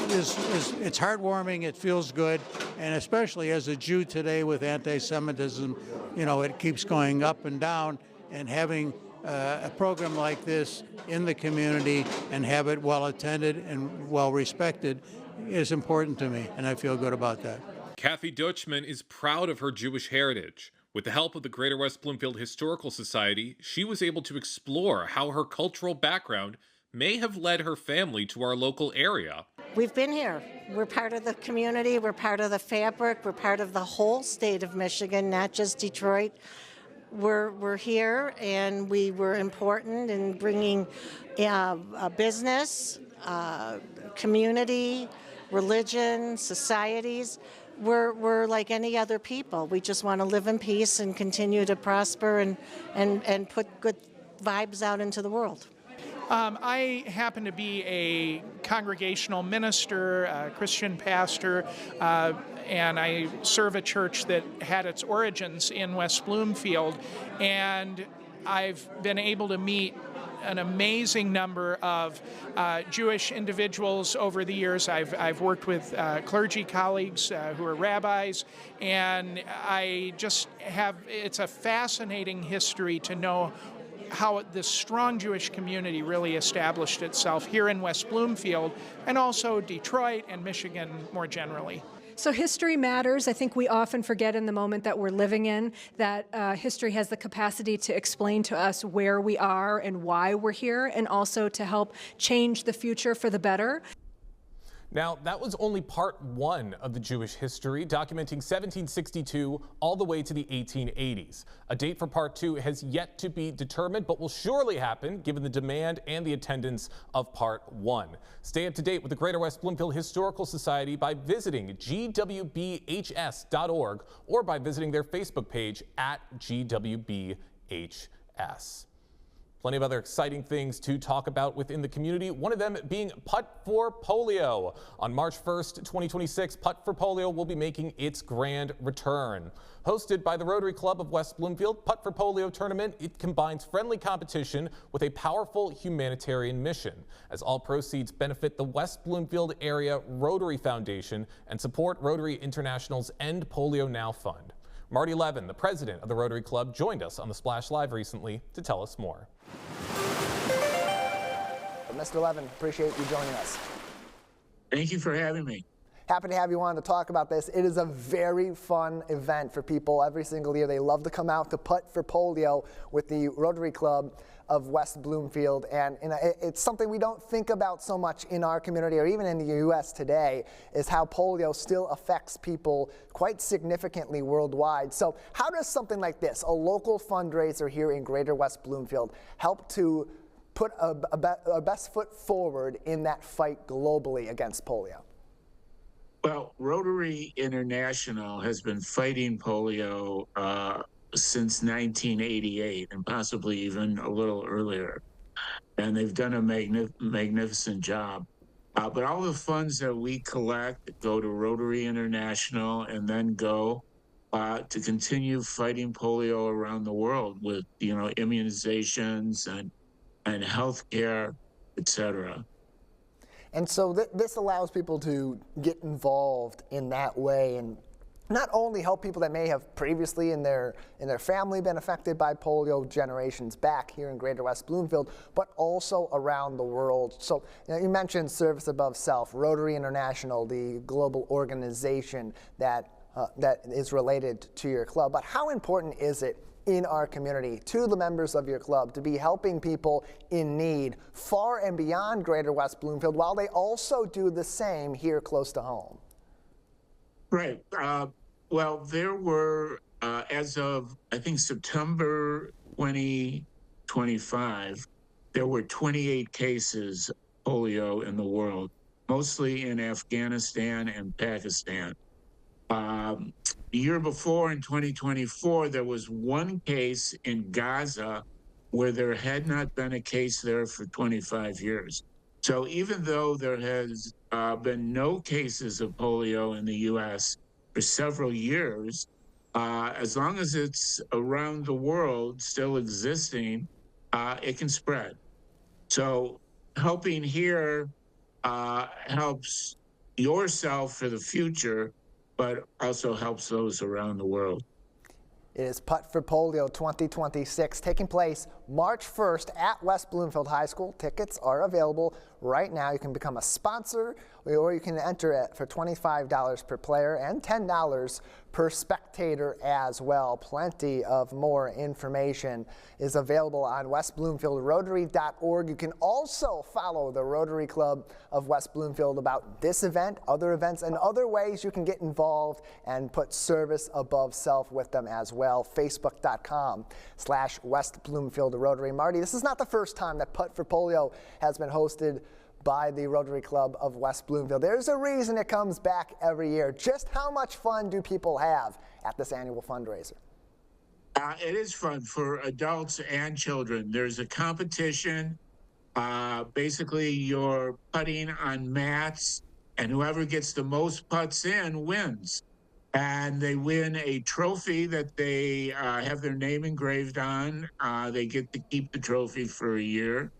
it's heartwarming, it feels good, and especially as a Jew today with anti-Semitism, it keeps going up and down, and having a program like this in the community and have it well attended and well respected is important to me, and I feel good about that. Kathy Dutchman is proud of her Jewish heritage. With the help of the Greater West Bloomfield Historical Society, she was able to explore how her cultural background may have led her family to our local area. We've been here. We're part of the community. We're part of the fabric. We're part of the whole state of Michigan, not just Detroit. We're here, and we were important in bringing a business, community, religion, societies. We're like any other people. We just want to live in peace and continue to prosper and put good vibes out into the world. I happen to be a congregational minister, a Christian pastor, and I serve a church that had its origins in West Bloomfield. And I've been able to meet an amazing number of Jewish individuals over the years. I've worked with clergy colleagues who are rabbis, and it's a fascinating history to know how this strong Jewish community really established itself here in West Bloomfield, and also Detroit and Michigan more generally. So history matters. I think we often forget in the moment that we're living in that history has the capacity to explain to us where we are and why we're here, and also to help change the future for the better. Now, that was only part one of the Jewish history, documenting 1762 all the way to the 1880s. A date for part two has yet to be determined, but will surely happen given the demand and the attendance of part one. Stay up to date with the Greater West Bloomfield Historical Society by visiting gwbhs.org or by visiting their Facebook page at gwbhs. Plenty of other exciting things to talk about within the community, one of them being Putt for Polio. On March 1st, 2026, Putt for Polio will be making its grand return. Hosted by the Rotary Club of West Bloomfield, Putt for Polio tournament, it combines friendly competition with a powerful humanitarian mission, as all proceeds benefit the West Bloomfield Area Rotary Foundation and support Rotary International's End Polio Now Fund. Marty Levin, the president of the Rotary Club, joined us on the Splash Live recently to tell us more. Mr. Levin, appreciate you joining us. Thank you for having me. Happy to have you on to talk about this. It is a very fun event for people every single year. They love to come out to Putt for Polio with the Rotary Club of West Bloomfield, and it's something we don't think about so much in our community or even in the U.S. today, is how polio still affects people quite significantly worldwide. So how does something like this, a local fundraiser here in Greater West Bloomfield, help to put our best foot forward in that fight globally against polio? Well, Rotary International has been fighting polio since 1988, and possibly even a little earlier. And they've done a magnificent job. But all the funds that we collect go to Rotary International and then go to continue fighting polio around the world with, immunizations and health care, et cetera. And so this allows people to get involved in that way and not only help people that may have previously in their family been affected by polio generations back here in Greater West Bloomfield, but also around the world. So you mentioned Service Above Self, Rotary International, the global organization that is related to your club. But how important is it in our community, to the members of your club, to be helping people in need far and beyond Greater West Bloomfield, while they also do the same here close to home? Right. Well, there were, as of, I think, September 2025, there were 28 cases of polio in the world, mostly in Afghanistan and Pakistan. The year before, in 2024, there was one case in Gaza where there had not been a case there for 25 years. So even though there has been no cases of polio in the U.S. for several years, as long as it's around the world still existing, it can spread. So helping here helps yourself for the future, but also helps those around the world. It is Putt for Polio 2026, taking place March 1st at West Bloomfield High School. Tickets are available right now. You can become a sponsor, or you can enter it for $25 per player and $10 per spectator as well. Plenty of more information is available on westbloomfieldrotary.org. You can also follow the Rotary Club of West Bloomfield about this event, other events, and other ways you can get involved and put service above self with them as well. Facebook.com/West Bloomfield Rotary. Marty, this is not the first time that Putt for Polio has been hosted by the Rotary Club of West Bloomfield. There's a reason it comes back every year. Just how much fun do people have at this annual fundraiser? It is fun for adults and children. There's a competition. Basically, you're putting on mats, and whoever gets the most putts in wins. And they win a trophy that they have their name engraved on. They get to keep the trophy for a year.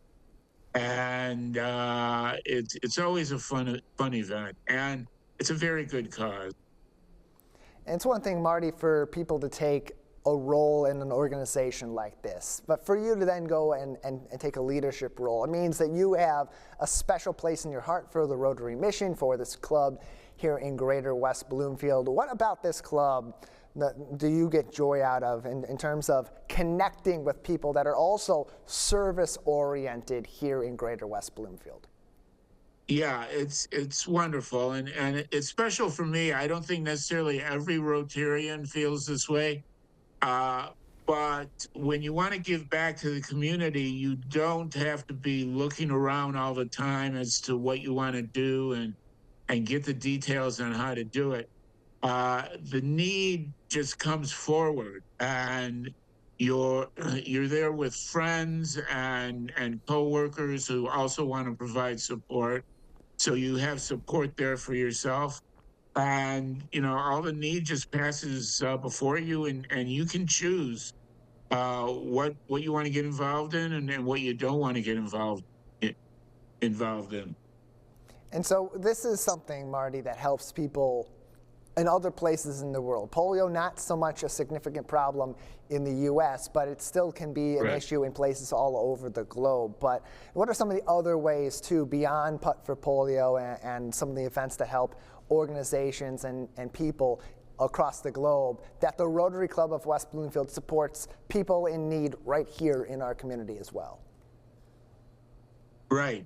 And it's always a fun event, and it's a very good cause. And it's one thing, Marty, for people to take a role in an organization like this, but for you to then go and take a leadership role, it means that you have a special place in your heart for the Rotary mission, for this club here in Greater West Bloomfield. What about this club do you get joy out of in terms of connecting with people that are also service-oriented here in Greater West Bloomfield? Yeah, it's wonderful, and it's special for me. I don't think necessarily every Rotarian feels this way, but when you want to give back to the community, you don't have to be looking around all the time as to what you want to do and get the details on how to do it. The need just comes forward, and you're there with friends and coworkers who also want to provide support. So you have support there for yourself, and all the need just passes before you, and you can choose what you want to get involved in and what you don't want to get involved in. And so this is something, Marty, that helps people in other places in the world. Polio, not so much a significant problem in the U.S., but it still can be an issue in places all over the globe. But what are some of the other ways, too, beyond Putt for Polio and some of the events that help organizations and people across the globe, that the Rotary Club of West Bloomfield supports people in need right here in our community as well? Right.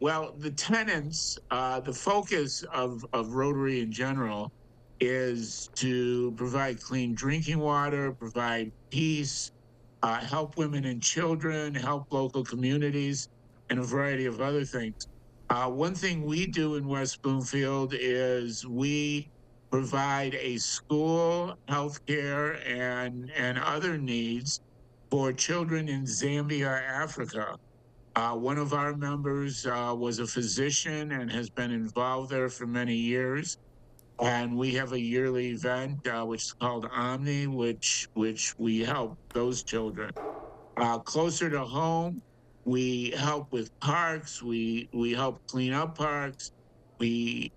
Well, the tenets, the focus of Rotary in general is to provide clean drinking water, provide peace, help women and children, help local communities, and a variety of other things. One thing we do in West Bloomfield is we provide a school, healthcare, and other needs for children in Zambia, Africa. One of our members was a physician and has been involved there for many years. And we have a yearly event, which is called Omni, which we help those children. Closer to home, we help with parks. We help clean up parks. We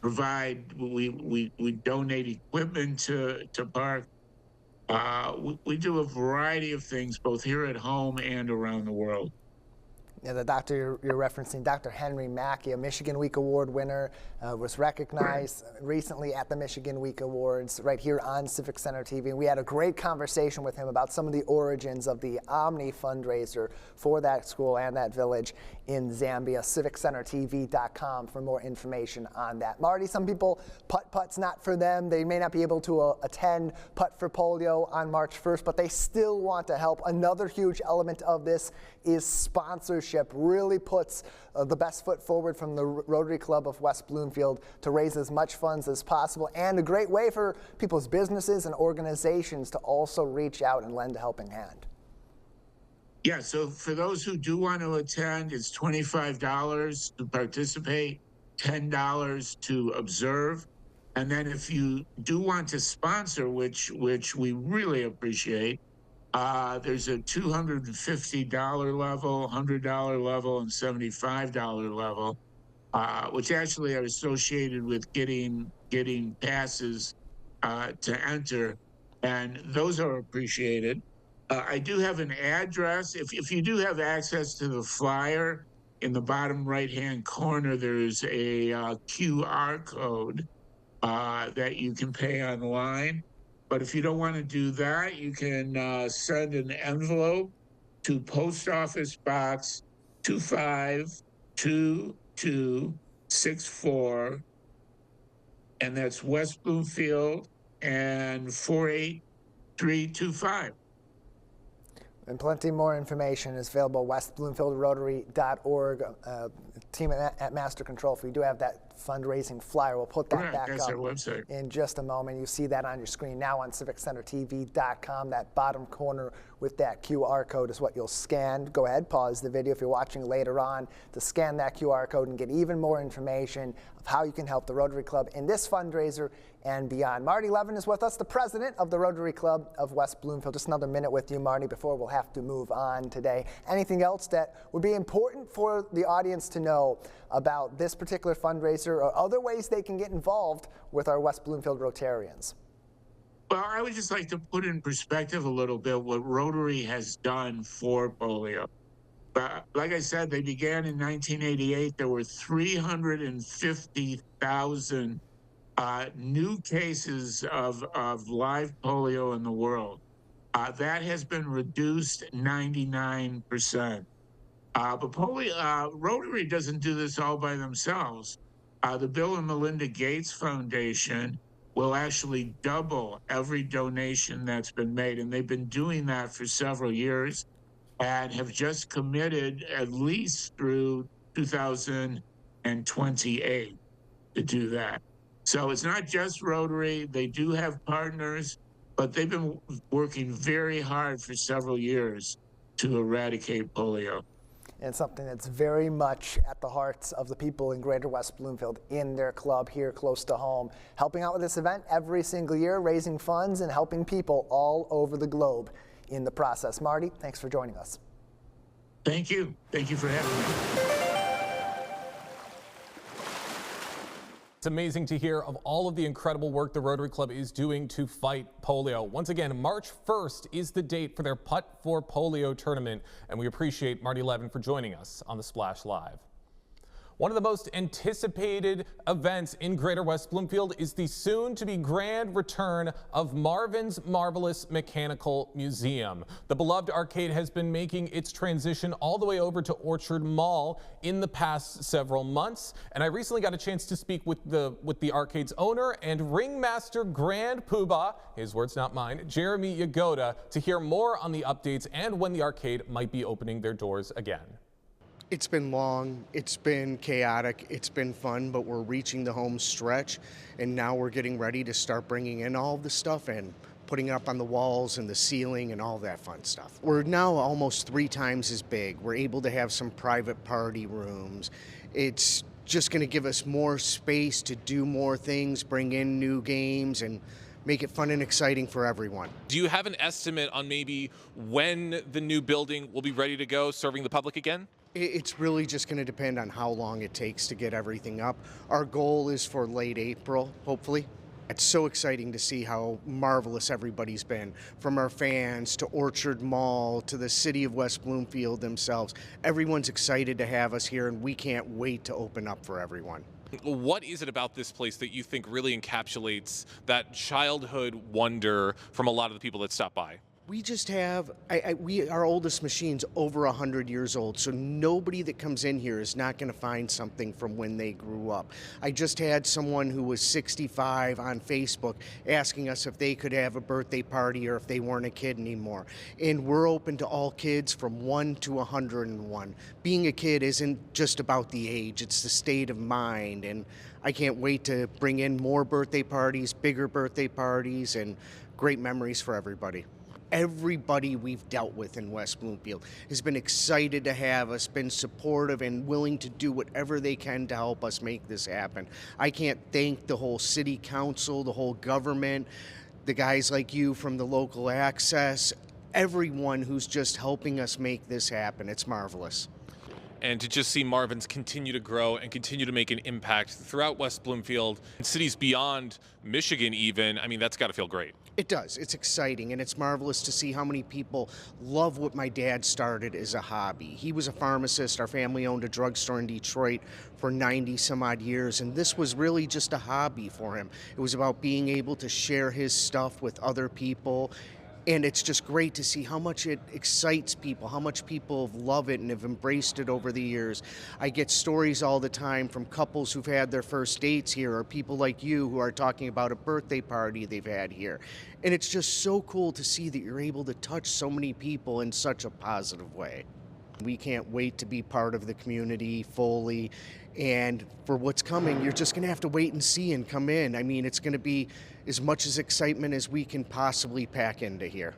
provide, we donate equipment to parks. We do a variety of things, both here at home and around the world. Yeah, the doctor you're referencing, Dr. Henry Mackey, a Michigan Week Award winner, was recognized recently at the Michigan Week Awards right here on Civic Center TV. And we had a great conversation with him about some of the origins of the Omni fundraiser for that school and that village in Zambia. CivicCenterTV.com for more information on that. Marty, some people, putt's not for them. They may not be able to attend Putt for Polio on March 1st, but they still want to help. Another huge element of this is sponsorship. Really puts the best foot forward from the Rotary Club of West Bloomfield to raise as much funds as possible, and a great way for people's businesses and organizations to also reach out and lend a helping hand. Yeah, so for those who do want to attend, it's $25 to participate, $10 to observe. And then if you do want to sponsor, which we really appreciate, there's a $250 level, $100 level, and $75 level, which actually are associated with getting passes to enter, and those are appreciated. I do have an address. If you do have access to the flyer, in the bottom right-hand corner, there's a QR code, that you can pay online. But if you don't want to do that, you can send an envelope to Post Office Box 252264, and that's West Bloomfield, and 48325. And plenty more information is available at westbloomfieldrotary.org. Team at Master Control, if we do have that fundraising flyer, we'll put that back That's up our website. in just a moment. You see that on your screen now on civiccentertv.com. That bottom corner with that QR code is what you'll scan. Go ahead, pause the video if you're watching later on to scan that QR code and get even more information of how you can help the Rotary Club in this fundraiser and beyond. Marty Levin is with us, the president of the Rotary Club of West Bloomfield. Just another minute with you, Marty, before we'll have to move on today. Anything else that would be important for the audience to know about this particular fundraiser or other ways they can get involved with our West Bloomfield Rotarians? Well, I would just like to put in perspective a little bit what Rotary has done for polio. Like I said, they began in 1988. There were 350,000 new cases of live polio in the world. That has been reduced 99%. But Rotary doesn't do this all by themselves. The Bill and Melinda Gates Foundation will actually double every donation that's been made. And they've been doing that for several years and have just committed at least through 2028 to do that. So it's not just Rotary. They do have partners, but they've been working very hard for several years to eradicate polio. And something that's very much at the hearts of the people in Greater West Bloomfield in their club here close to home. Helping out with this event every single year, raising funds and helping people all over the globe in the process. Marty, thanks for joining us. Thank you. Thank you for having me. It's amazing to hear of all of the incredible work the Rotary Club is doing to fight polio. Once again, March 1st is the date for their Putt for Polio tournament, and we appreciate Marty Levin for joining us on the Splash Live. One of the most anticipated events in Greater West Bloomfield is the soon-to-be grand return of Marvin's Marvelous Mechanical Museum. The beloved arcade has been making its transition all the way over to Orchard Mall in the past several months, and I recently got a chance to speak with the arcade's owner and ringmaster Grand Poobah, his words not mine, Jeremy Yagoda, to hear more on the updates and when the arcade might be opening their doors again. It's been long, it's been chaotic, it's been fun, but we're reaching the home stretch, and now we're getting ready to start bringing in all the stuff and putting it up on the walls and the ceiling and all that fun stuff. We're now almost 3 times as big. We're able to have some private party rooms. It's just going to give us more space to do more things, bring in new games, and make it fun and exciting for everyone. Do you have an estimate on maybe when the new building will be ready to go, serving the public again? It's really just going to depend on how long it takes to get everything up. Our goal is for late April, hopefully. It's so exciting to see how marvelous everybody's been, from our fans to Orchard Mall to the city of West Bloomfield themselves. Everyone's excited to have us here, and we can't wait to open up for everyone. What is it about this place that you think really encapsulates that childhood wonder from a lot of the people that stop by? We just have, our oldest machine's over 100 years old, so nobody that comes in here is not going to find something from when they grew up. I just had someone who was 65 on Facebook asking us if they could have a birthday party or if they weren't a kid anymore. And we're open to all kids from 1 to 101. Being a kid isn't just about the age, it's the state of mind. And I can't wait to bring in more birthday parties, bigger birthday parties, and great memories for everybody. Everybody we've dealt with in West Bloomfield has been excited to have us, been supportive and willing to do whatever they can to help us make this happen. I can't thank the whole city council, the whole government, the guys like you from the local access, everyone who's just helping us make this happen. It's marvelous. And to just see Marvin's continue to grow and continue to make an impact throughout West Bloomfield and cities beyond Michigan even, I mean, that's got to feel great. It does. It's exciting, and it's marvelous to see how many people love what my dad started as a hobby. He was a pharmacist. Our family owned a drugstore in Detroit for 90 some odd years, and this was really just a hobby for him. It was about being able to share his stuff with other people. And it's just great to see how much it excites people, how much people love it and have embraced it over the years. I get stories all the time from couples who've had their first dates here, or people like you who are talking about a birthday party they've had here. And it's just so cool to see that you're able to touch so many people in such a positive way. We can't wait to be part of the community fully. And for what's coming, you're just going to have to wait and see and come in. I mean, it's going to be as much as excitement as we can possibly pack into here.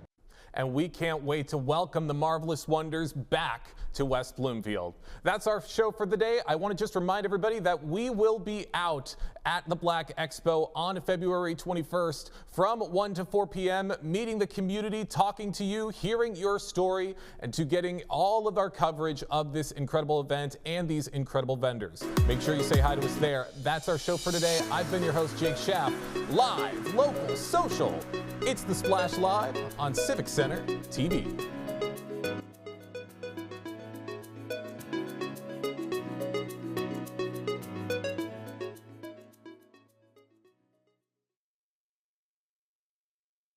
And we can't wait to welcome the Marvelous Wonders back to West Bloomfield. That's our show for the day. I want to just remind everybody that we will be out at the Black Expo on February 21st from 1 to 4 p.m., meeting the community, talking to you, hearing your story, and to getting all of our coverage of this incredible event and these incredible vendors. Make sure you say hi to us there. That's our show for today. I've been your host, Jake Schaff. Live, local, social. It's The Splash Live on Civic Center TV.